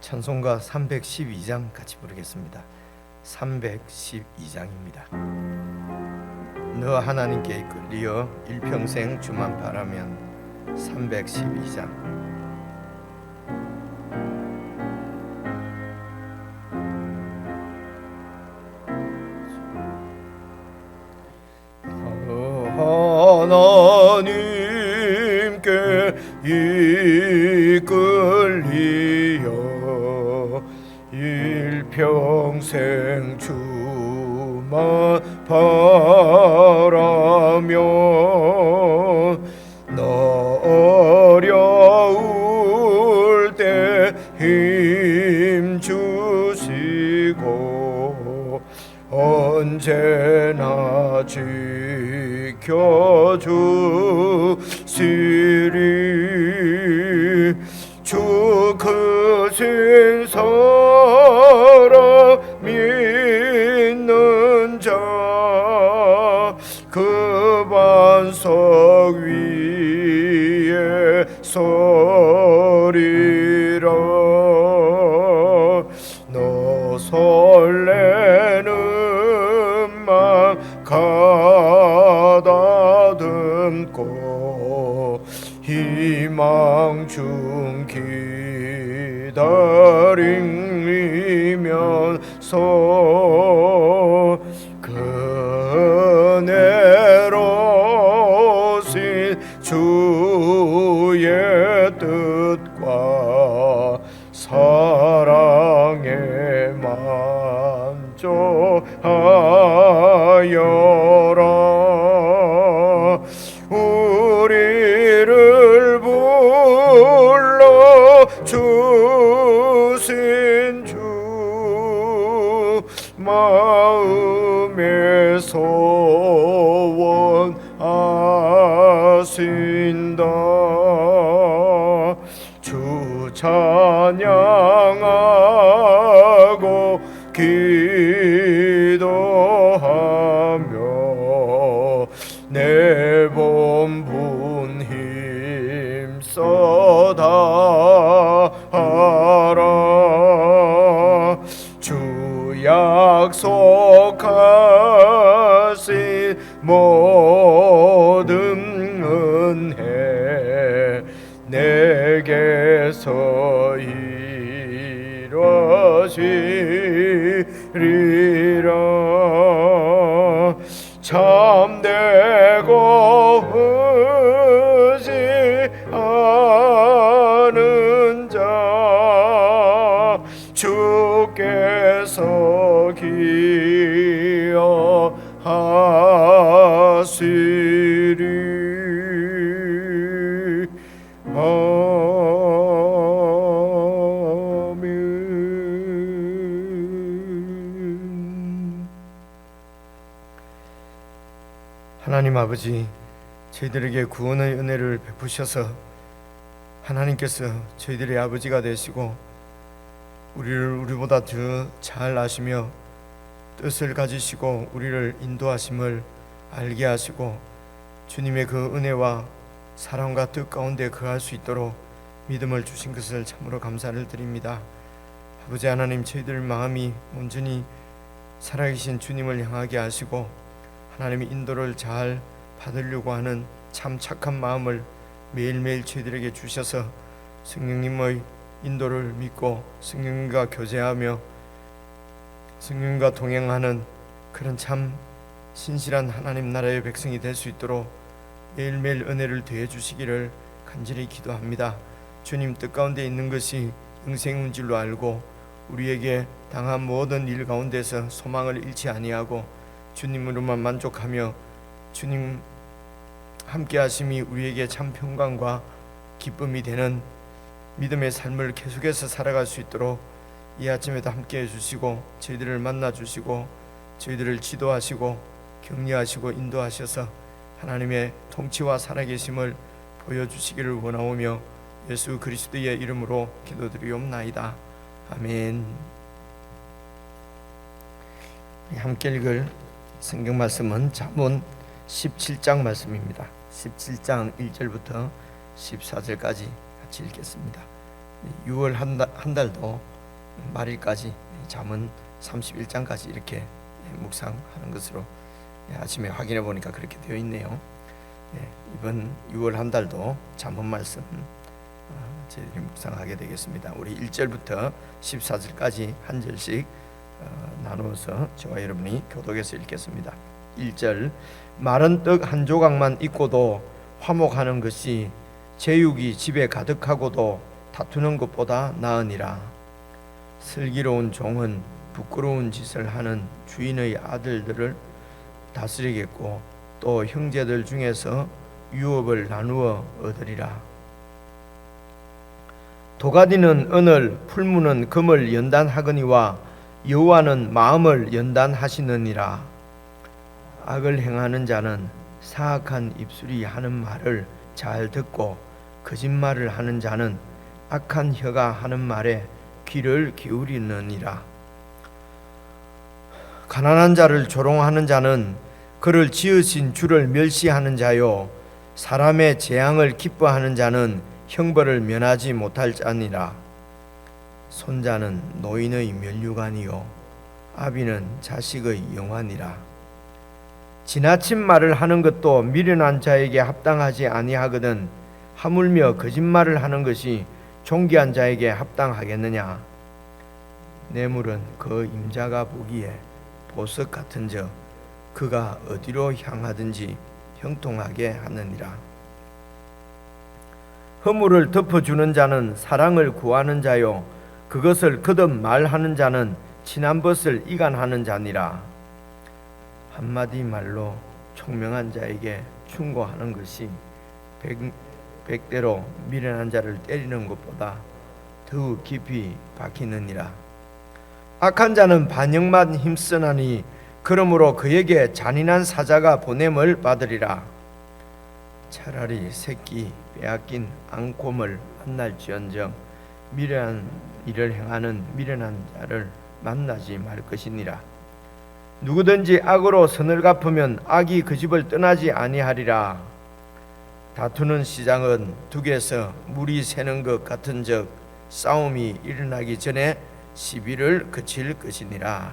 찬송가 312장 같이 부르겠습니다. 312장입니다. 너 하나님께 이끌리어 일평생 주만 바라면. 312장. 하나님께 이끌리어 일평생 주만 바라며 너 어려울 때 힘 주시고 언제나 지켜주시리. 주 크신 사랑 믿는 자 그 반석 위에 서리라. 너 설레는 맘 가다듬고 희망 중 기다리면서 그네로신 주의 뜻과 사랑에 만족하여라. 우리를 불러 주신 주 마음에 소원하신다. 주 찬양하고 기도하며 내 본분 힘써 다하라. 주 약속하신 모든 은혜 내게서 이루어지리라. 참되고 의지하는 자 주께서 기여하시리. 아멘. 하나님 아버지, 저희들에게 구원의 은혜를 베푸셔서 하나님께서 저희들의 아버지가 되시고 우리를 우리보다 더 잘 아시며 뜻을 가지시고 우리를 인도하심을 알게 하시고 주님의 그 은혜와 사랑과 뜻 가운데 거할 수 있도록 믿음을 주신 것을 참으로 감사를 드립니다. 아버지 하나님, 저희들 마음이 온전히 살아계신 주님을 향하게 하시고 하나님의 인도를 잘 받으려고 하는 참 착한 마음을 매일매일 저희들에게 주셔서 성령님의 인도를 믿고 성령님과 교제하며 성령님과 동행하는 그런 참 신실한 하나님 나라의 백성이 될 수 있도록 매일매일 은혜를 더해 주시기를 간절히 기도합니다. 주님 뜻 가운데 있는 것이 영생인 줄로 알고 우리에게 당한 모든 일 가운데서 소망을 잃지 아니하고 주님으로만 만족하며 주님 함께 하심이 우리에게 참 평강과 기쁨이 되는 믿음의 삶을 계속해서 살아갈 수 있도록 이 아침에도 함께 해주시고 저희들을 만나주시고 저희들을 지도하시고 격려하시고 인도하셔서 하나님의 통치와 살아계심을 보여주시기를 원하오며 예수 그리스도의 이름으로 기도드리옵나이다. 아멘. 함께 읽을 성경 말씀은 잠언 17장 말씀입니다. 17장 1절부터 14절까지 같이 읽겠습니다. 6월 한 달도 말일까지 잠언 31장까지 이렇게 묵상하는 것으로 아침에 확인해 보니까 그렇게 되어 있네요. 이번 6월 한 달도 잠언 말씀 저희들이 묵상하게 되겠습니다. 우리 1절부터 14절까지 한 절씩 나누어서 저와 여러분이 교독해서 읽겠습니다. 1절, 마른 떡 한 조각만 있고도 화목하는 것이 제육이 집에 가득하고도 다투는 것보다 나으니라. 슬기로운 종은 부끄러운 짓을 하는 주인의 아들들을 다스리겠고 또 형제들 중에서 유업을 나누어 얻으리라. 도가니는 은을, 풀무는 금을 연단하거니와 여호와는 마음을 연단하시느니라. 악을 행하는 자는 사악한 입술이 하는 말을 잘 듣고 거짓말을 하는 자는 악한 혀가 하는 말에 귀를 기울이느니라. 가난한 자를 조롱하는 자는 그를 지으신 주를 멸시하는 자요, 사람의 재앙을 기뻐하는 자는 형벌을 면하지 못할 자니라. 손자는 노인의 면류관이요 아비는 자식의 영환이라. 지나친 말을 하는 것도 미련한 자에게 합당하지 아니하거든 하물며 거짓말을 하는 것이 존귀한 자에게 합당하겠느냐. 뇌물은 그 임자가 보기에 보석 같은즉 그가 어디로 향하든지 형통하게 하느니라. 허물을 덮어주는 자는 사랑을 구하는 자요 그것을 거듭 말하는 자는 친한 벗을 이간하는 자니라. 한마디 말로 총명한 자에게 충고하는 것이 백대로 미련한 자를 때리는 것보다 더욱 깊이 박히느니라. 악한 자는 반역만 힘쓰나니 그러므로 그에게 잔인한 사자가 보냄을 받으리라. 차라리 새끼 빼앗긴 앙콤을 만날지언정 미련한 일을 행하는 미련한 자를 만나지 말 것이니라. 누구든지 악으로 선을 갚으면 악이 그 집을 떠나지 아니하리라. 다투는 시장은 둑에서 물이 새는 것 같은즉 싸움이 일어나기 전에 시비를 그칠 것이니라.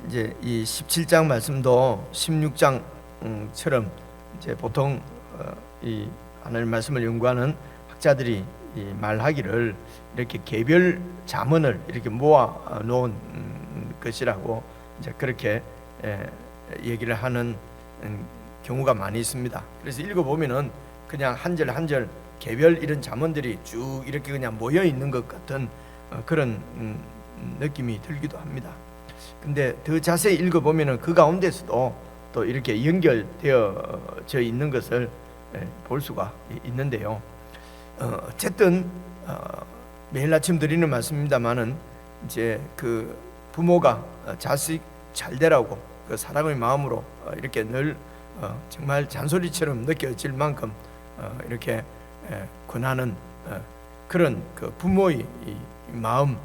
이제 이 17장 말씀도 16장처럼 이제 보통 이 하나님 말씀을 연구하는 학자들이 이 말하기를 이렇게 개별 잠언을 이렇게 모아 놓은 것이라고 이제 그렇게 얘기를 하는 경우가 많이 있습니다. 그래서 읽어보면은 그냥 한 절 한 절 개별 이런 잠언들이 쭉 이렇게 그냥 모여 있는 것 같은 그런 느낌이 들기도 합니다. 근데 더 자세히 읽어보면은 그 가운데서도 또 이렇게 연결되어져 있는 것을 볼 수가 있는데요. 어쨌든 매일 아침 드리는 말씀입니다만은 이제 그 부모가 자식 잘 되라고 그 사랑의 마음으로 이렇게 늘 정말 잔소리처럼 느껴질 만큼 이렇게 권하는 그런 그 부모의 마음,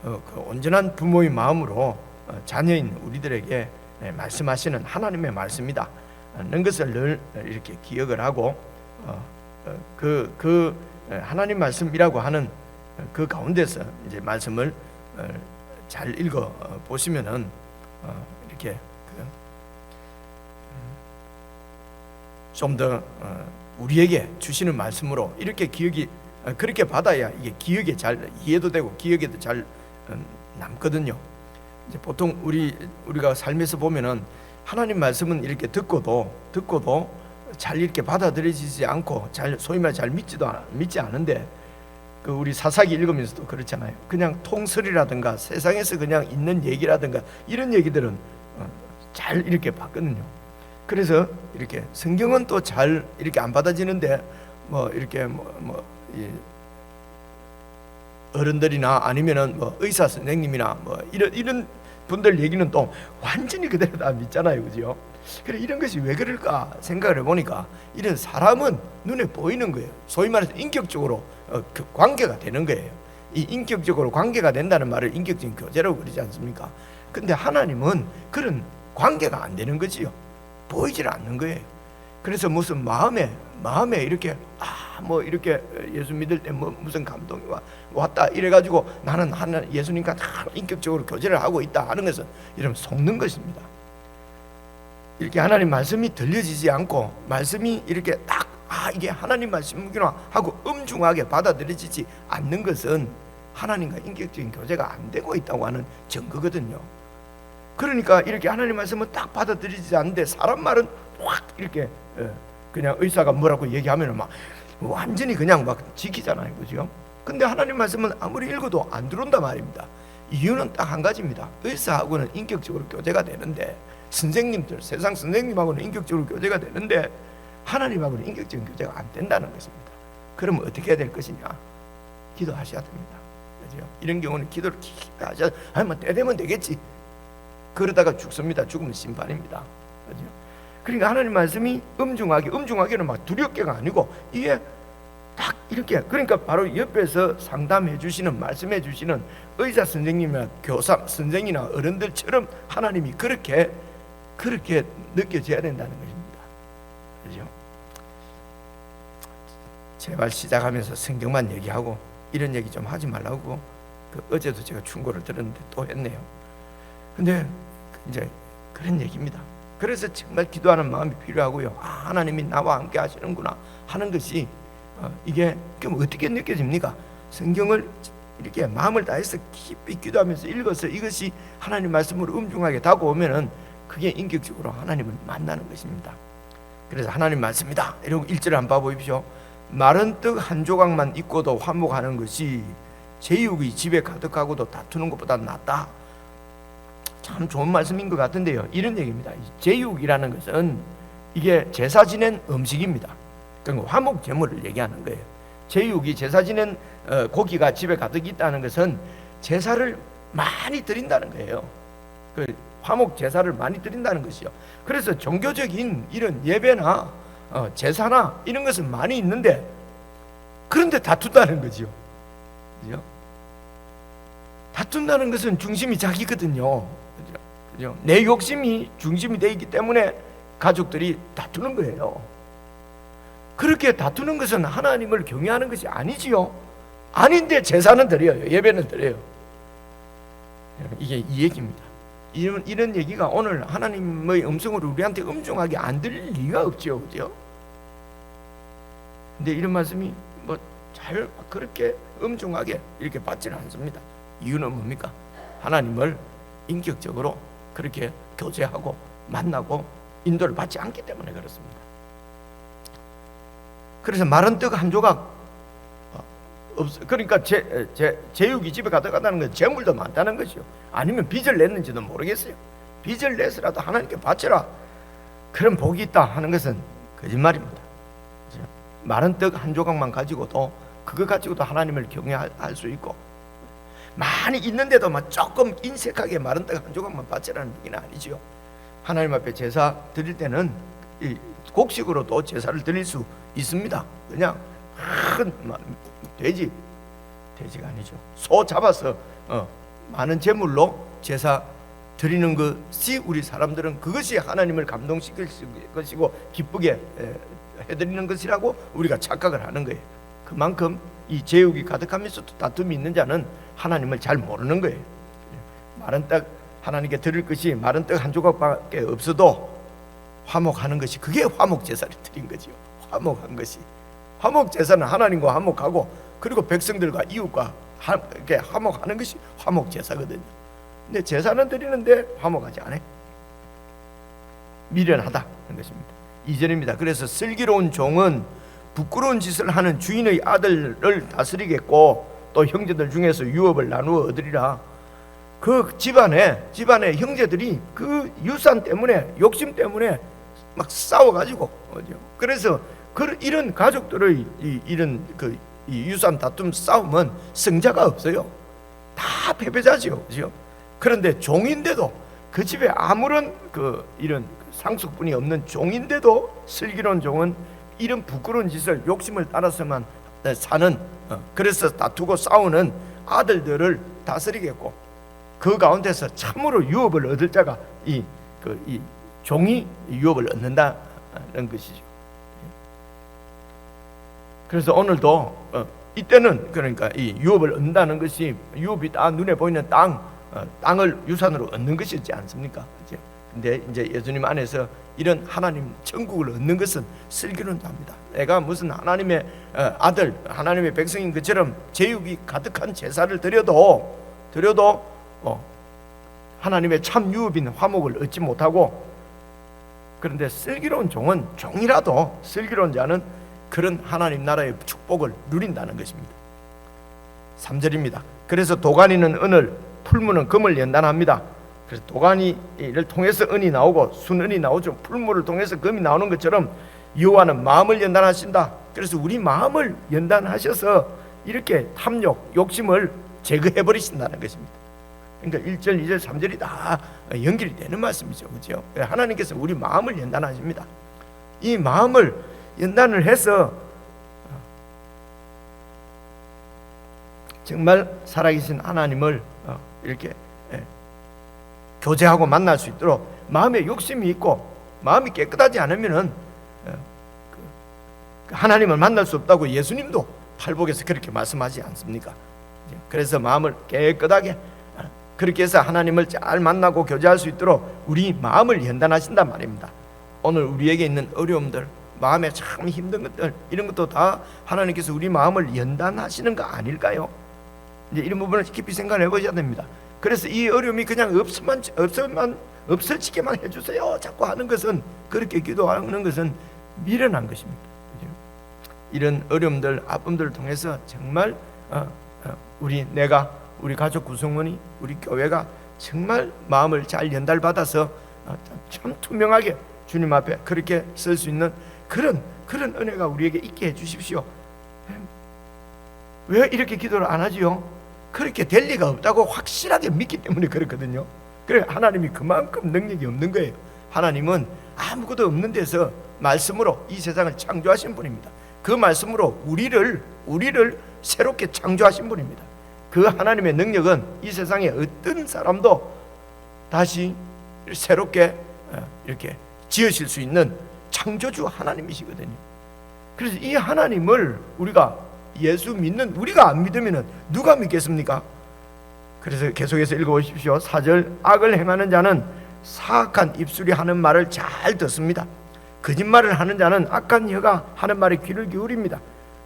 그 온전한 부모의 마음으로 자녀인 우리들에게 말씀하시는 하나님의 말씀이다 는 것을 늘 이렇게 기억을 하고 그 하나님 말씀이라고 하는 그 가운데서 이제 말씀을 잘 읽어 보시면은 이렇게 좀 더 우리에게 주시는 말씀으로 이렇게 기억이 그렇게 받아야 이게 기억에 잘 이해도 되고 기억에도 잘 남거든요. 이제 보통 우리가 삶에서 보면은 하나님 말씀은 이렇게 듣고도 잘 이렇게 받아들여지지 않고 잘 소위 말해 잘 믿지 않은데 그 우리 사사기 읽으면서도 그렇잖아요. 그냥 통설이라든가 세상에서 그냥 있는 얘기라든가 이런 얘기들은 잘 이렇게 받거든요. 그래서 이렇게 성경은 또 잘 이렇게 안 받아지는데 뭐 이렇게 어른들이나 아니면은 뭐 의사 선생님이나 뭐 이런 분들 얘기는 또 완전히 그대로 다 믿잖아요, 그죠? 그래 이런 것이 왜 그럴까 생각을 해보니까 이런 사람은 눈에 보이는 거예요. 소위 말해서 인격적으로 그 관계가 되는 거예요. 이 인격적으로 관계가 된다는 말을 인격적인 교제라고 그러지 않습니까? 근데 하나님은 그런 관계가 안 되는 거지요. 보이질 않는 거예요. 그래서 무슨 마음에 마음에 이렇게 뭐 이렇게 예수 믿을 때 뭐 무슨 감동이 왔다 이래가지고 나는 하나님 예수님과 다 인격적으로 교제를 하고 있다 하는 것은 이러면 속는 것입니다. 이렇게 하나님 말씀이 들려지지 않고 말씀이 이렇게 딱 이게 하나님 말씀이구나 하고 엄중하게 받아들여지지 않는 것은 하나님과 인격적인 교제가 안 되고 있다고 하는 증거거든요. 그러니까 이렇게 하나님 말씀은 딱 받아들이지 않는데 사람 말은 확 이렇게 그냥 의사가 뭐라고 얘기하면 막 완전히 그냥 막 지키잖아요, 그죠? 근데 하나님 말씀은 아무리 읽어도 안 들어온단 말입니다. 이유는 딱 한 가지입니다. 의사하고는 인격적으로 교제가 되는데, 선생님들, 세상 선생님하고는 인격적으로 교제가 되는데 하나님하고는 인격적인 교제가 안 된다는 것입니다. 그러면 어떻게 해야 될 것이냐? 기도하셔야 됩니다. 그죠? 이런 경우는 기도를 깊이 하셔야, 뭐 때 되면 되겠지. 그러다가 죽습니다. 죽으면 심판입니다. 그죠? 그러니까 하나님 말씀이 엄중하게는 막 두렵게가 아니고 이게 딱 이렇게, 그러니까 바로 옆에서 상담해 주시는, 말씀해 주시는 의사 선생님이나 교사 선생이나 어른들처럼 하나님이 그렇게 느껴져야 된다는 것입니다. 그죠? 제발 시작하면서 성경만 얘기하고 이런 얘기 좀 하지 말라고 어제도 제가 충고를 들었는데 또 했네요. 근데 이제 그런 얘기입니다. 그래서 정말 기도하는 마음이 필요하고요. 하나님이 나와 함께 하시는구나 하는 것이 이게 그럼 어떻게 느껴집니까? 성경을 이렇게 마음을 다해서 깊이 기도하면서 읽어서 이것이 하나님 말씀으로 엄중하게 다가오면은 그게 인격적으로 하나님을 만나는 것입니다. 그래서 하나님 말씀이다 이러고 1절을 한번 봐보십시오. 마른 떡 한 조각만 있고도 화목하는 것이 제육이 집에 가득하고도 다투는 것보다 낫다. 참 좋은 말씀인 것 같은데요. 이런 얘기입니다. 제육이라는 것은 이게 제사 지낸 음식입니다. 그러니까 화목 제물을 얘기하는 거예요. 제육이 제사 지낸 고기가 집에 가득 있다는 것은 제사를 많이 드린다는 거예요. 그 화목 제사를 많이 드린다는 것이요. 그래서 종교적인 이런 예배나 제사나 이런 것은 많이 있는데 그런데 다툰다는 거죠. 그죠? 다툰다는 것은 중심이 자기거든요. 그죠? 내 욕심이 중심이 되어 있기 때문에 가족들이 다투는 거예요. 그렇게 다투는 것은 하나님을 경외하는 것이 아니지요. 아닌데 제사는 드려요. 예배는 드려요. 이게 이 얘기입니다. 이런 얘기가 오늘 하나님의 음성으로 우리한테 엄중하게 안 들릴 리가 없죠. 그죠? 근데 이런 말씀이 뭐 잘 그렇게 엄중하게 이렇게 받지는 않습니다. 이유는 뭡니까? 하나님을 인격적으로 그렇게 교제하고 만나고 인도를 받지 않기 때문에 그렇습니다. 그래서 마른 떡 한 조각 그러니까 제육이 집에 가져간다는 건 재물도 많다는 것이요. 아니면 빚을 냈는지도 모르겠어요. 빚을 내서라도 하나님께 바쳐라. 그런 복이 있다 하는 것은 거짓말입니다. 마른 떡 한 조각만 가지고도 그거 가지고도 하나님을 경외할 수 있고, 많이 있는데도 막 조금 인색하게 마른 떡 한 조각만 바치라는 얘기는 아니지요. 하나님 앞에 제사 드릴 때는 곡식으로도 제사를 드릴 수 있습니다. 그냥 큰 돼지가 아니죠. 소 잡아서 많은 제물로 제사 드리는 것이 우리 사람들은 그것이 하나님을 감동시킬 것이고 기쁘게 해드리는 것이라고 우리가 착각을 하는 거예요. 그만큼 이 제육이 가득하면서도 다툼이 있는 자는 하나님을 잘 모르는 거예요. 마른 떡 하나님께 드릴 것이 마른 떡 한 조각밖에 없어도 화목하는 것이, 그게 화목 제사를 드린 거지요. 화목한 것이, 화목 제사는 하나님과 화목하고 그리고 백성들과 이웃과 이렇게 화목하는 것이 화목 제사거든요. 근데 제사는 드리는데 화목하지 않아요. 미련하다 하는 것입니다. 2절입니다. 그래서 슬기로운 종은 부끄러운 짓을 하는 주인의 아들을 다스리겠고 또 형제들 중에서 유업을 나누어 얻으리라. 그 집안에 형제들이 그 유산 때문에, 욕심 때문에 막 싸워가지고, 그래서 이런 가족들의 이런 이 유산 다툼 싸움은 승자가 없어요. 다 패배자지요, 그죠? 그런데 종인데도 그 집에 아무런 이런 상속분이 없는 종인데도 슬기로운 종은 이런 부끄러운 짓을, 욕심을 따라서만 사는, 그래서 다투고 싸우는 아들들을 다스리겠고 그 가운데서 참으로 유업을 얻을 자가 이 종이 유업을 얻는다는 것이죠. 그래서 오늘도 이때는 그러니까 이 유업을 얻는다는 것이 유업이 다 눈에 보이는 땅을 유산으로 얻는 것이지 않습니까? 근데 이제 예수님 안에서 이런 하나님 천국을 얻는 것은 슬기로운 자입니다. 내가 무슨 하나님의 아들, 하나님의 백성인 것처럼 제육이 가득한 제사를 드려도 하나님의 참 유업인 화목을 얻지 못하고, 그런데 슬기로운 종은 종이라도 슬기로운 자는 그런 하나님 나라의 축복을 누린다는 것입니다. 3절입니다. 그래서 도가니는 은을, 풀무는 금을 연단합니다. 그래서 도가니를 통해서 은이 나오고 순은이 나오죠. 풀무를 통해서 금이 나오는 것처럼 여호와는 마음을 연단하신다. 그래서 우리 마음을 연단하셔서 이렇게 탐욕, 욕심을 제거해 버리신다는 것입니다. 그러니까 1절, 2절, 3절이 다 연결이 되는 말씀이죠. 그렇죠? 하나님께서 우리 마음을 연단하십니다. 이 마음을 연단을 해서 정말 살아계신 하나님을 이렇게 교제하고 만날 수 있도록 마음에 욕심이 있고 마음이 깨끗하지 않으면은 하나님을 만날 수 없다고 예수님도 팔복에서 그렇게 말씀하지 않습니까? 그래서 마음을 깨끗하게 그렇게 해서 하나님을 잘 만나고 교제할 수 있도록 우리 마음을 연단하신단 말입니다. 오늘 우리에게 있는 어려움들, 마음에 참 힘든 것들, 이런 것도 다 하나님께서 우리 마음을 연단하시는 거 아닐까요? 이제 이런 부분을 깊이 생각해 보셔야 됩니다. 그래서 이 어려움이 그냥 없어지게만 해주세요 자꾸 하는 것은, 그렇게 기도하는 것은 미련한 것입니다. 이런 어려움들, 아픔들을 통해서 정말 우리 가족 구성원이, 우리 교회가 정말 마음을 잘 연달받아서 참 투명하게 주님 앞에 그렇게 설 수 있는 그런 은혜가 우리에게 있게 해주십시오. 왜 이렇게 기도를 안 하지요? 그렇게 될 리가 없다고 확실하게 믿기 때문에 그렇거든요. 그래, 하나님이 그만큼 능력이 없는 거예요. 하나님은 아무것도 없는 데서 말씀으로 이 세상을 창조하신 분입니다. 그 말씀으로 우리를 새롭게 창조하신 분입니다. 그 하나님의 능력은 이 세상에 어떤 사람도 다시 새롭게 이렇게 지으실 수 있는 창조주 하나님이시거든요. 그래서 이 하나님을 우리가 예수 믿는 우리가 안 믿으면 누가 믿겠습니까? 그래서 계속해서 읽어보십시오. 4절, 악을 행하는 자는 사악한 입술이 하는 말을 잘 듣습니다. 거짓말을 하는 자는 악한 혀가 하는 말에 귀를 기울입니다.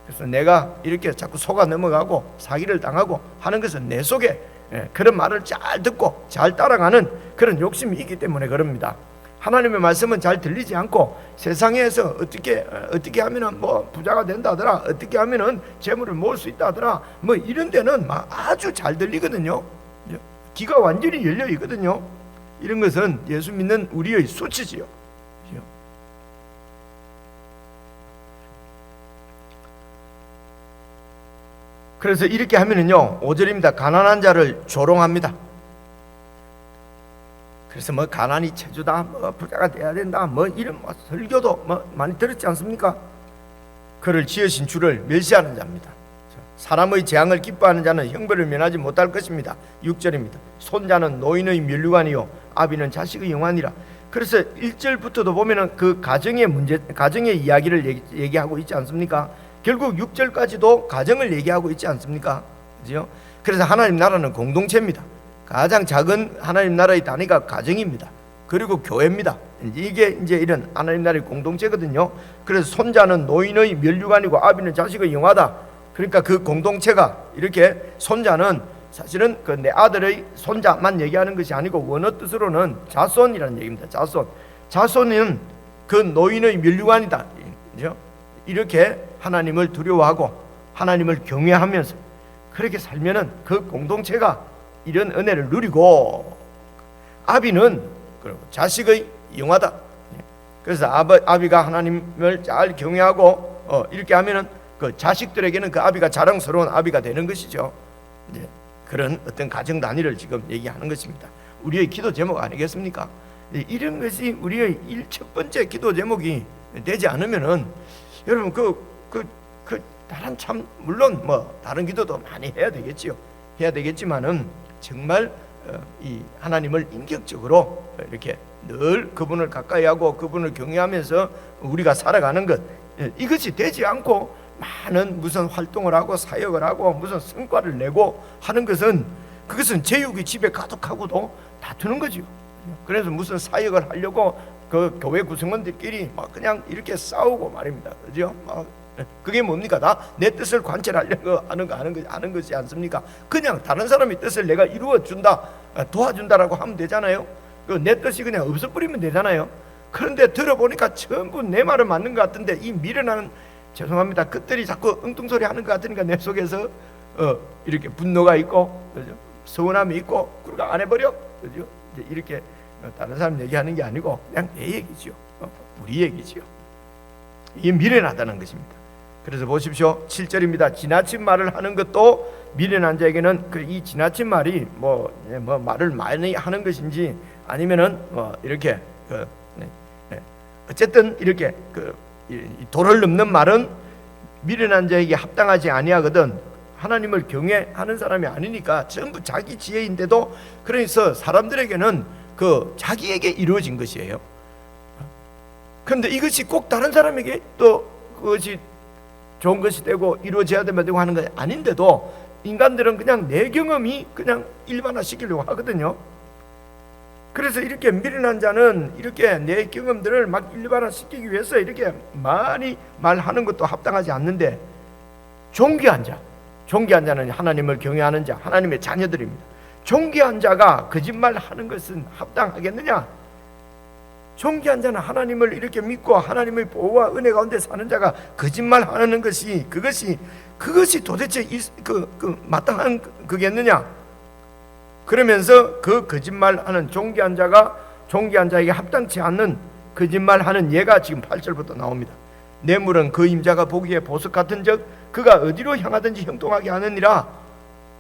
그래서 내가 이렇게 자꾸 속아 넘어가고 사기를 당하고 하는 것은 내 속에 그런 말을 잘 듣고 잘 따라가는 그런 욕심이 있기 때문에 그럽니다. 하나님의 말씀은 잘 들리지 않고 세상에서 어떻게 하면은 뭐 부자가 된다더라, 어떻게 하면은 재물을 모을 수 있다더라, 뭐 이런 데는 아주 잘 들리거든요. 귀가 완전히 열려 있거든요. 이런 것은 예수 믿는 우리의 수치지요. 그래서 이렇게 하면은요, 5절입니다. 가난한 자를 조롱합니다. 그래서 뭐 가난이 체주다, 뭐 부자가 돼야 된다, 뭐 이런 설교도 많이 들었지 않습니까? 그를 지으신 주를 멸시하는 자입니다. 사람의 재앙을 기뻐하는 자는 형벌을 면하지 못할 것입니다. 6절입니다. 손자는 노인의 면류관이요 아비는 자식의 영환이라. 그래서 1절부터도 보면은 그 가정의 이야기를 얘기하고 있지 않습니까? 결국 6절까지도 가정을 얘기하고 있지 않습니까? 그죠? 그래서 하나님 나라는 공동체입니다. 가장 작은 하나님 나라의 단위가 가정입니다. 그리고 교회입니다. 이게 이제 이런 하나님 나라의 공동체거든요. 그래서 손자는 노인의 면류관이고 아비는 자식의 영화다. 그러니까 그 공동체가 이렇게, 손자는 사실은 그 내 아들의 손자만 얘기하는 것이 아니고 원어 뜻으로는 자손이라는 얘기입니다. 자손은 그 노인의 면류관이다. 그죠? 이렇게 하나님을 두려워하고 하나님을 경외하면서 그렇게 살면은 그 공동체가 이런 은혜를 누리고, 아비는 자식의 영화다. 그래서 아비가 하나님을 잘 경외하고 이렇게 하면은 그 자식들에게는 그 아비가 자랑스러운 아비가 되는 것이죠. 이제 그런 어떤 가정 단위를 지금 얘기하는 것입니다. 우리의 기도 제목 아니겠습니까? 이런 것이 우리의 첫 번째 기도 제목이 되지 않으면은, 여러분 다른 참 물론 뭐 다른 기도도 많이 해야 되겠지만은 정말 이 하나님을 인격적으로 이렇게 늘 그분을 가까이하고 그분을 경외하면서 우리가 살아가는 것, 이것이 되지 않고 많은 무슨 활동을 하고 사역을 하고 무슨 성과를 내고 하는 것은 그것은 제육이 집에 가득하고도 다투는 거죠. 그래서 무슨 사역을 하려고 그 교회 구성원들끼리 막 그냥 이렇게 싸우고 말입니다. 그죠? 그게 뭡니까? 다 내 뜻을 관철하려고 하는 것이 않습니까? 그냥 다른 사람의 뜻을 내가 이루어 준다, 도와준다라고 하면 되잖아요. 내 뜻이 그냥 없어버리면 되잖아요. 그런데 들어보니까 전부 내 말은 맞는 것 같은데 이 미련한, 죄송합니다, 그들이 자꾸 엉뚱소리 하는 것 같으니까 내 속에서 이렇게 분노가 있고, 그죠? 서운함이 있고, 그러고 안 해버려, 그죠? 이제 이렇게 다른 사람 얘기하는 게 아니고 그냥 내 얘기죠. 우리 얘기죠. 이게 미련하다는 것입니다. 그래서 보십시오. 7절입니다. 지나친 말을 하는 것도 미련한 자에게는 이 지나친 말이 뭐 말을 많이 하는 것인지 아니면은 이렇게 어쨌든 이렇게 도를 넘는 말은 미련한 자에게 합당하지 아니하거든. 하나님을 경외하는 사람이 아니니까 전부 자기 지혜인데도, 그래서 사람들에게는 자기에게 이루어진 것이에요. 그런데 이것이 꼭 다른 사람에게 또 그것이 좋은 것이 되고 이루어져야 되고 하는 것이 아닌데도 인간들은 그냥 내 경험이 그냥 일반화시키려고 하거든요. 그래서 이렇게 미련한 자는 이렇게 내 경험들을 막 일반화시키기 위해서 이렇게 많이 말하는 것도 합당하지 않는데, 존귀한 자는 하나님을 경외하는 자, 하나님의 자녀들입니다. 존귀한 자가 거짓말하는 것은 합당하겠느냐? 존귀한 자는 하나님을 이렇게 믿고 하나님의 보호와 은혜 가운데 사는 자가 거짓말하는 것이 그것이 도대체 마땅한 그겠느냐? 그러면서 그 거짓말하는 존귀한 자에게 합당치 않는 거짓말하는 예가 지금 8절부터 나옵니다. 뇌물은 그 임자가 보기에 보석 같은 적 그가 어디로 향하든지 형통하게 하느니라.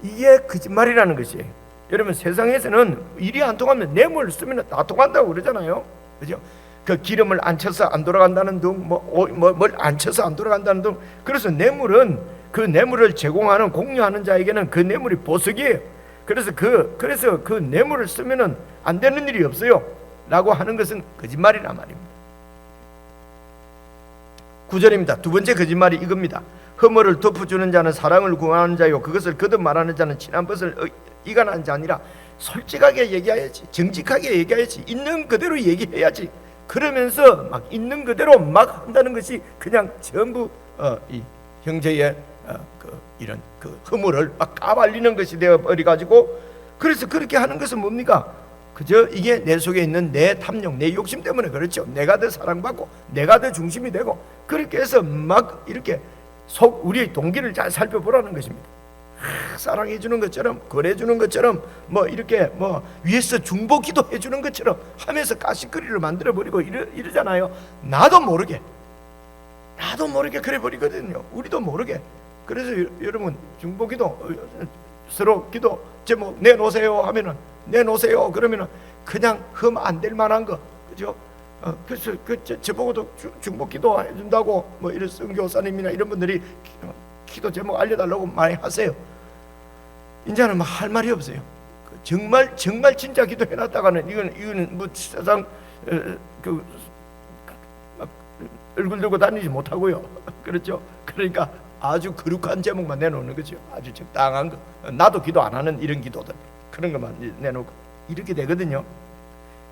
이게 거짓말이라는 것이에요. 여러분, 세상에서는 일이 안 통하면 뇌물을 쓰면 다 통한다고 그러잖아요. 그죠? 그 기름을 안 쳐서 안 돌아간다는 등, 뭘 안 쳐서 안 돌아간다는 등. 그래서 뇌물은 그 뇌물을 제공하는 공유하는 자에게는 그 뇌물이 보석이에요. 그래서 그 뇌물을 쓰면은 안 되는 일이 없어요. 라고 하는 것은 거짓말이란 말입니다. 9절입니다. 두 번째 거짓말이 이겁니다. 허물을 덮어주는 자는 사랑을 구하는 자요, 그것을 거듭 말하는 자는 친한 것을 이간하는 자 아니라. 솔직하게 얘기해야지, 정직하게 얘기해야지, 있는 그대로 얘기해야지. 그러면서 막 있는 그대로 막 한다는 것이 그냥 전부 이 형제의 이런 허물을 막 까발리는 것이 되어 버리 가지고, 그래서 그렇게 하는 것은 뭡니까? 그저 이게 내 속에 있는 내 탐욕, 내 욕심 때문에 그렇죠. 내가 더 사랑받고 내가 더 중심이 되고, 그렇게 해서 막 이렇게 우리의 동기를 잘 살펴보라는 것입니다. 사랑해 주는 것처럼, 거래 주는 것처럼, 이렇게 위에서 중보기도 해 주는 것처럼 하면서 가시거리를 만들어 버리고 이러잖아요. 나도 모르게 그래 버리거든요. 우리도 모르게. 그래서 여러분, 중보기도 서로 기도 제목 내놓으세요 하면은 내놓으세요 그러면은 그냥 흠 안 될 만한 거, 그죠? 그래서 저보고도 중보기도 해준다고 이런 선교사님이나 이런 분들이 기도 제목 알려달라고 많이 하세요. 이제는 할 말이 없어요. 정말 진짜 기도해놨다가는 이거는 세상 얼굴 들고 다니지 못하고요. 그렇죠? 그러니까 아주 거룩한 제목만 내놓는 거죠. 아주 적당한 거. 나도 기도 안 하는 이런 기도들, 그런 것만 내놓고 이렇게 되거든요.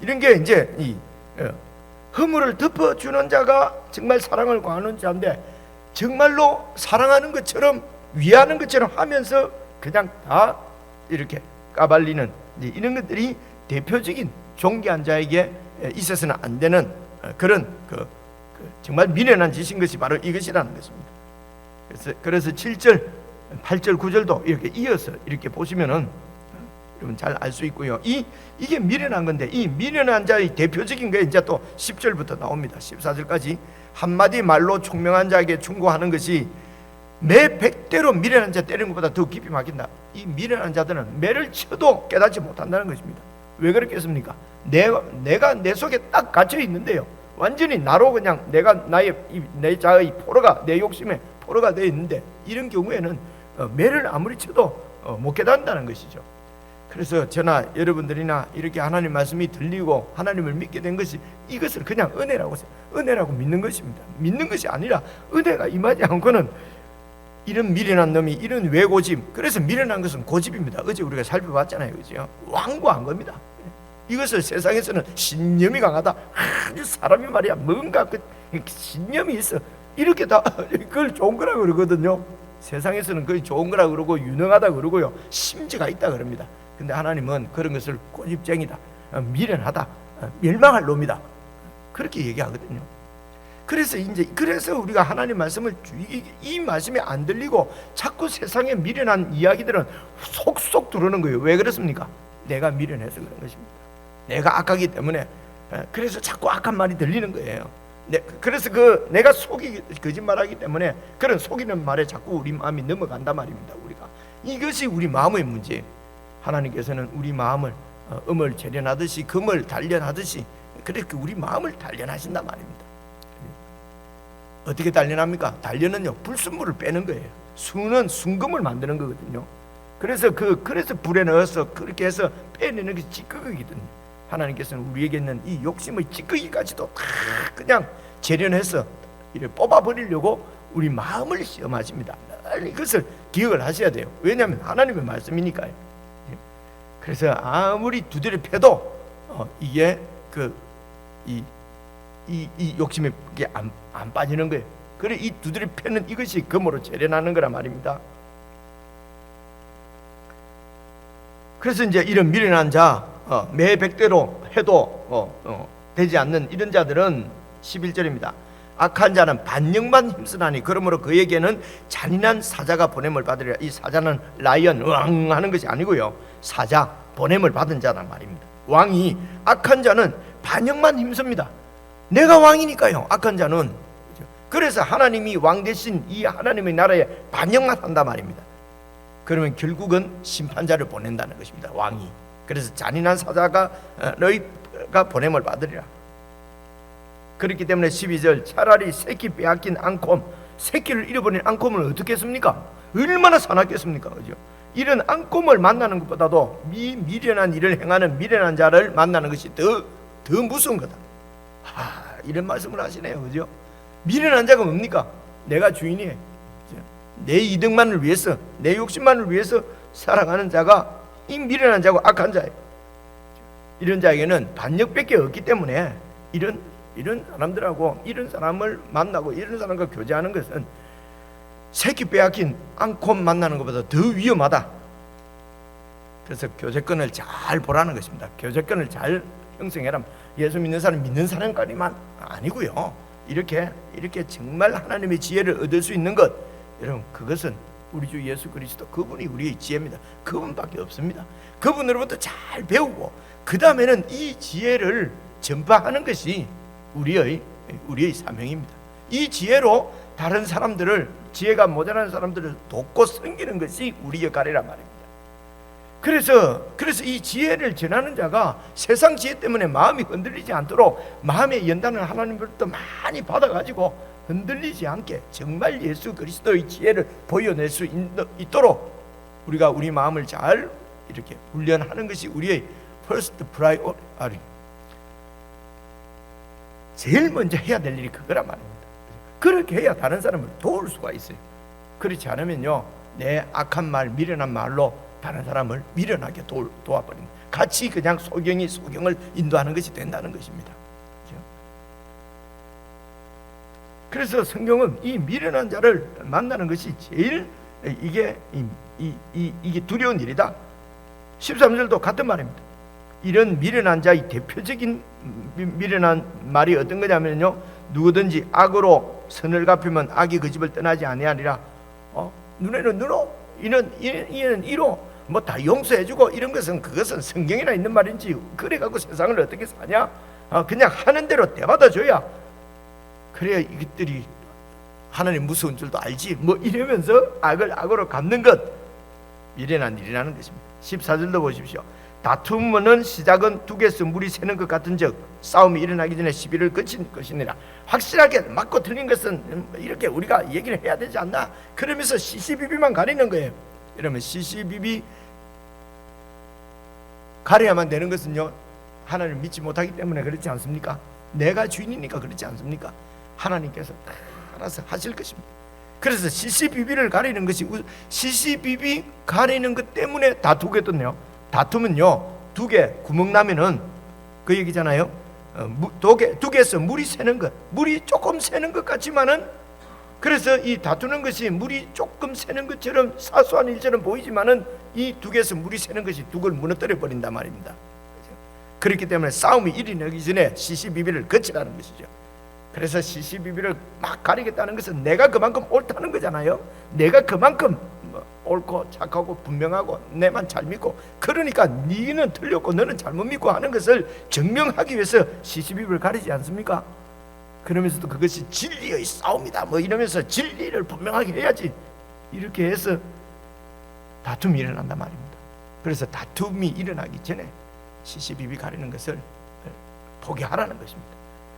이런 게 이제 허물을 덮어주는 자가 정말 사랑을 구하는 자인데, 정말로 사랑하는 것처럼 위하는 것처럼 하면서 그냥 다 이렇게 까발리는 이런 것들이 대표적인 존귀한 자에게 있어서는 안 되는 그런 정말 미련한 짓인 것이 바로 이것이라는 것입니다. 그래서 7절, 8절, 9절도 이렇게 이어서 이렇게 보시면은 여러분 잘 알 수 있고요. 이게 미련한 건데, 이 미련한 자의 대표적인 게 이제 또 10절부터 나옵니다. 14절까지 한마디 말로 총명한 자에게 충고하는 것이 매 100대로 미련한 자 때리는 것보다 더 깊이 막힌다. 이 미련한 자들은 매를 쳐도 깨닫지 못한다는 것입니다. 왜 그렇겠습니까? 내가 내 속에 딱 갇혀 있는데요, 완전히 나로 그냥 내 자의 포로가, 내 욕심의 포로가 되어 있는데, 이런 경우에는 매를 아무리 쳐도 못 깨닫는다는 것이죠. 그래서 저나 여러분들이나 이렇게 하나님 말씀이 들리고 하나님을 믿게 된 것이, 이것을 그냥 은혜라고 믿는 것입니다. 믿는 것이 아니라 은혜가 임하지 않고는 이런 미련한 놈이 이런 왜고집, 그래서 미련한 것은 고집입니다. 어제 우리가 살펴봤잖아요, 그죠? 완고한 겁니다. 이것을 세상에서는 신념이 강하다, 아주 사람이 말이야 뭔가 그 신념이 있어, 이렇게 다 그걸 좋은 거라고 그러거든요. 세상에서는 그걸 좋은 거라고 그러고 유능하다 그러고요, 심지가 있다 그럽니다. 근데 하나님은 그런 것을 고집쟁이다, 미련하다, 멸망할 놈이다, 그렇게 얘기하거든요. 그래서 우리가 하나님 말씀을 이 말씀이 안 들리고 자꾸 세상에 미련한 이야기들은 속속 들어오는 거예요. 왜 그렇습니까? 내가 미련해서 그런 것입니다. 내가 악하기 때문에, 그래서 자꾸 악한 말이 들리는 거예요. 그래서 내가 속이 거짓말하기 때문에 그런 속이는 말에 자꾸 우리 마음이 넘어간단 말입니다. 우리가 이것이 우리 마음의 문제예요. 하나님께서는 우리 마음을 음을 재련하듯이 금을 단련하듯이 그렇게 우리 마음을 단련하신단 말입니다. 어떻게 단련합니까? 단련은요, 불순물을 빼는 거예요. 수는 순금을 만드는 거거든요. 그래서 불에 넣어서 그렇게 해서 빼내는 게 찌꺼기거든요. 하나님께서는 우리에게 있는 이 욕심의 찌꺼기까지도 다 그냥 재련해서 이렇게 뽑아버리려고 우리 마음을 시험하십니다. 이것을 기억을 하셔야 돼요. 왜냐하면 하나님의 말씀이니까요. 그래서 아무리 두드려 패도 이게 이 욕심에 그게 안 빠지는 거예요. 그래 이 두드려 패는 이것이 금으로 재련하는 거란 말입니다. 그래서 이제 이런 미련한 자, 매 백대로 해도 되지 않는 이런 자들은 11절입니다. 악한 자는 반역만 힘쓰나니 그러므로 그에게는 잔인한 사자가 보냄을 받으리라. 이 사자는 라이언 왕 하는 것이 아니고요, 사자, 보냄을 받은 자란 말입니다. 왕이, 악한 자는 반역만 힘씁니다. 내가 왕이니까요, 악한 자는. 그래서 하나님이 왕 대신 이 하나님의 나라에 반역만 한단 말입니다. 그러면 결국은 심판자를 보낸다는 것입니다, 왕이. 그래서 잔인한 사자가 너희가 보냄을 받으리라. 그렇기 때문에 12절, 차라리 새끼 빼앗긴 앙콤, 새끼를 잃어버린 앙콤을 어떻게 했습니까? 얼마나 사납겠습니까? 그죠? 이런 앙콤을 만나는 것보다도 미련한 일을 행하는 미련한 자를 만나는 것이 더 무서운 거다. 이런 말씀을 하시네요, 그죠? 미련한 자가 뭡니까? 내가 주인이에요. 내 이득만을 위해서, 내 욕심만을 위해서 살아가는 자가 이 미련한 자고 악한 자예요. 이런 자에게는 반역밖에 없기 때문에 이런 사람들하고, 이런 사람을 만나고 이런 사람과 교제하는 것은 새끼 빼앗긴 앙콤 만나는 것보다 더 위험하다. 그래서 교제권을 잘 보라는 것입니다. 교제권을 잘 형성해라. 예수 믿는 사람 믿는 사람까지만 아니고요, 이렇게 정말 하나님의 지혜를 얻을 수 있는 것, 여러분, 그것은 우리 주 예수 그리스도, 그분이 우리의 지혜입니다. 그분밖에 없습니다. 그분으로부터 잘 배우고 그 다음에는 이 지혜를 전파하는 것이 우리의 사명입니다. 이 지혜로 다른 사람들을, 지혜가 모자란 사람들을 돕고 섬기는 것이 우리 역할이란 말입니다. 그래서 이 지혜를 전하는 자가 세상 지혜 때문에 마음이 흔들리지 않도록 마음의 연단을 하나님으로부터 많이 받아가지고 흔들리지 않게 정말 예수 그리스도의 지혜를 보여낼 수 있도록 우리가 우리 마음을 잘 이렇게 훈련하는 것이 우리의 first priority, 제일 먼저 해야 될 일이 그거란 말입니다. 그렇게 해야 다른 사람을 도울 수가 있어요. 그렇지 않으면요, 내 악한 말, 미련한 말로 다른 사람을 미련하게 도와버립니다. 같이 그냥 소경을 인도하는 것이 된다는 것입니다. 그렇죠? 그래서 성경은 이 미련한 자를 만나는 것이 제일 이게 두려운 일이다. 13절도 같은 말입니다. 이런 미련한 자의 대표적인 미련한 말이 어떤 거냐면요, 누구든지 악으로 선을 갚으면 악이 그 집을 떠나지 아니하리라. 눈에는 눈으로, 이는 이로, 뭐 다 용서해주고, 이런 것은 그것은 성경이나 있는 말인지 그래갖고 세상을 어떻게 사냐? 그냥 하는 대로 대받아줘야, 그래야 이것들이 하나님 무서운 줄도 알지, 뭐 이러면서 악을 악으로 갚는 것, 미련한 일이라는 것입니다. 14절도 보십시오. 다툼은 시작은 둑에서 물이 새는 것 같은즉 싸움이 일어나기 전에 시비를 그친 것이니라. 확실하게 맞고 틀린 것은 이렇게 우리가 얘기를 해야 되지 않나? 그러면서 시시비비만 가리는 거예요. 이러면 시시비비 가려야만 되는 것은요, 하나님을 믿지 못하기 때문에 그렇지 않습니까? 내가 주인이니까 그렇지 않습니까? 하나님께서 다 알아서 하실 것입니다. 그래서 시시비비를 가리는 것이, 시시비비 가리는 것 때문에 다투거든요. 다투면요, 두 개 구멍 나면은 그 얘기잖아요. 두 개에서 물이 새는 것, 물이 조금 새는 것 같지만은, 그래서 이 다투는 것이 물이 조금 새는 것처럼 사소한 일처럼 보이지만은 이 두 개에서 물이 새는 것이 두 개를 무너뜨려 버린단 말입니다. 그렇기 때문에 싸움이 일어나기 전에 시시비비를 거치라는 것이죠. 그래서 시시비비를 막 가리겠다는 것은 내가 그만큼 옳다는 거잖아요. 내가 그만큼 옳고 착하고 분명하고 내만 잘 믿고, 그러니까 니는 틀렸고 너는 잘못 믿고 하는 것을 증명하기 위해서 시시비비를 가리지 않습니까? 그러면서도 그것이 진리의 싸움이다 뭐 이러면서 진리를 분명하게 해야지, 이렇게 해서 다툼이 일어난단 말입니다. 그래서 다툼이 일어나기 전에 시시비비 가리는 것을 포기하라는 것입니다.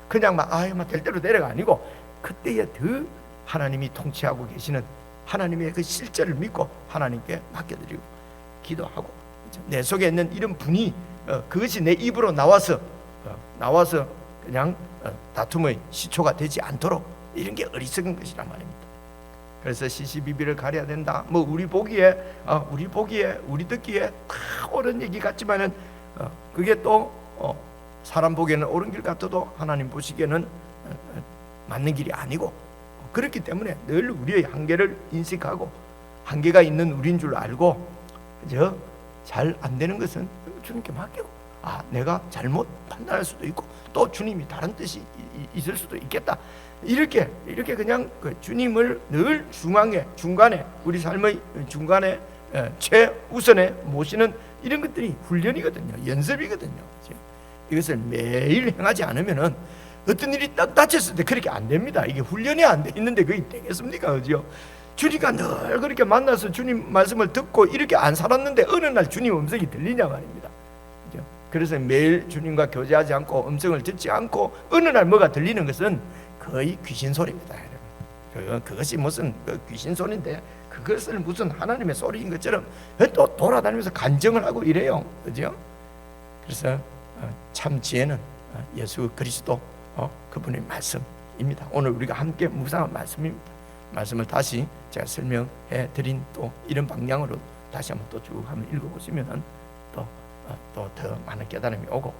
그냥 막 될 대로 내려가 아니고, 그때에 더 하나님이 통치하고 계시는 하나님의 그 실제를 믿고 하나님께 맡겨드리고 기도하고, 내 속에 있는 이런 분이 그것이 내 입으로 나와서 그냥 다툼의 시초가 되지 않도록, 이런 게 어리석은 것이란 말입니다. 그래서 시시비비를 가려야 된다. 뭐 우리 보기에 우리 듣기에 옳은 얘기 같지만은 그게 또 사람 보기에는 옳은 길 같아도 하나님 보시기에는 맞는 길이 아니고, 그렇기 때문에 늘 우리의 한계를 인식하고 한계가 있는 우리인 줄 알고, 그저 잘 안 되는 것은 주님께 맡기고, 내가 잘못 판단할 수도 있고 또 주님이 다른 뜻이 있을 수도 있겠다, 이렇게 그냥 그 주님을 늘 중간에 우리 삶의 중간에 최우선에 모시는 이런 것들이 훈련이거든요. 연습이거든요. 이것을 매일 행하지 않으면은 어떤 일이 딱 닥쳤을 때 그렇게 안 됩니다. 이게 훈련이 안 돼 있는데 그게 되겠습니까? 그죠? 주님과 늘 그렇게 만나서 주님 말씀을 듣고 이렇게 안 살았는데 어느 날 주님 음성이 들리냐 말입니다. 그죠? 그래서 매일 주님과 교제하지 않고 음성을 듣지 않고 어느 날 뭐가 들리는 것은 거의 귀신 소리입니다. 그것이 무슨 귀신 소리인데, 그것을 무슨 하나님의 소리인 것처럼 또 돌아다니면서 간증을 하고 이래요. 그죠? 그래서 참 지혜는 예수 그리스도 그분의 말씀입니다. 오늘 우리가 함께 묵상한 말씀입니다. 말씀을 다시 제가 설명해 드린 또 이런 방향으로 다시 한번 또 쭉 한번 읽어보시면 또 더 많은 깨달음이 오고,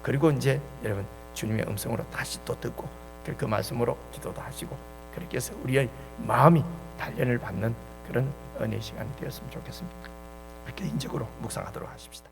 그리고 이제 여러분 주님의 음성으로 다시 또 듣고 그 말씀으로 기도도 하시고, 그렇게 해서 우리의 마음이 단련을 받는 그런 은혜의 시간이 되었으면 좋겠습니다. 그렇게 인적으로 묵상하도록 하십시다.